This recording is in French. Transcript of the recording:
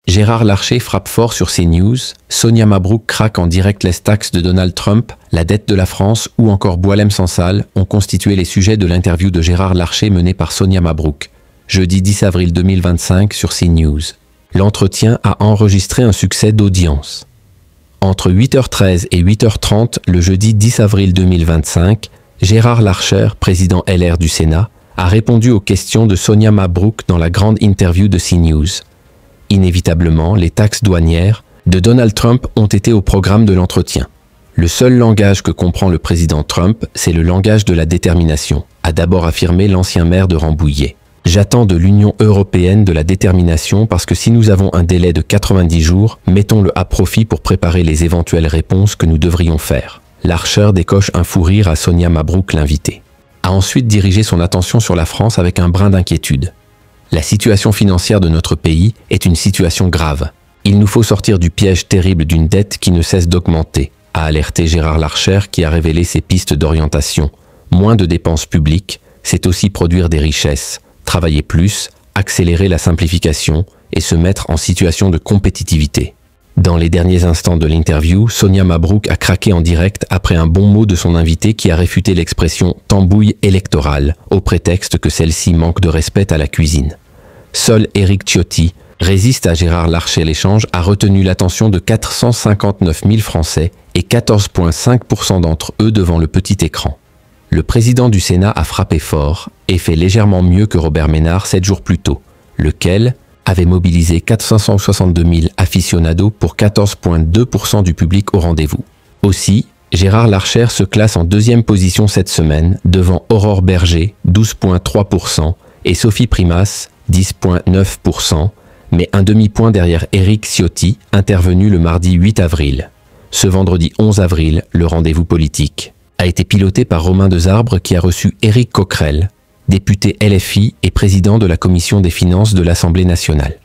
Gérard Larcher frappe fort sur CNews, Sonia Mabrouk craque en direct les taxes de Donald Trump, la dette de la France ou encore Boualem Sansal ont constitué les sujets de l'interview de Gérard Larcher menée par Sonia Mabrouk, jeudi 10 avril 2025 sur CNews. L'entretien a enregistré un succès d'audience. Entre 8h13 et 8h30 le jeudi 10 avril 2025, Gérard Larcher, président LR du Sénat, a répondu aux questions de Sonia Mabrouk dans la grande interview de CNews. Inévitablement, les taxes douanières de Donald Trump ont été au programme de l'entretien. Le seul langage que comprend le président Trump, c'est le langage de la détermination, a d'abord affirmé l'ancien maire de Rambouillet. J'attends de l'Union européenne de la détermination parce que si nous avons un délai de 90 jours, mettons-le à profit pour préparer les éventuelles réponses que nous devrions faire. Larcher décoche un fou rire à Sonia Mabrouk l'invité. A ensuite dirigé son attention sur la France avec un brin d'inquiétude. La situation financière de notre pays est une situation grave. Il nous faut sortir du piège terrible d'une dette qui ne cesse d'augmenter, a alerté Gérard Larcher qui a révélé ses pistes d'orientation. Moins de dépenses publiques, c'est aussi produire des richesses, travailler plus, accélérer la simplification et se mettre en situation de compétitivité. Dans les derniers instants de l'interview, Sonia Mabrouk a craqué en direct après un bon mot de son invité qui a réfuté l'expression « tambouille électorale » au prétexte que celle-ci manque de respect à la cuisine. Seul Éric Ciotti, résiste à Gérard Larcher. L'échange a retenu l'attention de 459 000 Français et 14,5% d'entre eux devant le petit écran. Le président du Sénat a frappé fort et fait légèrement mieux que Robert Ménard 7 jours plus tôt, lequel avait mobilisé 462 000 aficionados pour 14,2% du public au rendez-vous. Aussi, Gérard Larcher se classe en deuxième position cette semaine devant Aurore Berger, 12,3%, et Sophie Primas, 10,9%, mais un demi-point derrière Éric Ciotti, intervenu le mardi 8 avril. Ce vendredi 11 avril, le rendez-vous politique a été piloté par Romain Desarbres qui a reçu Éric Coquerel, député LFI et président de la Commission des finances de l'Assemblée nationale.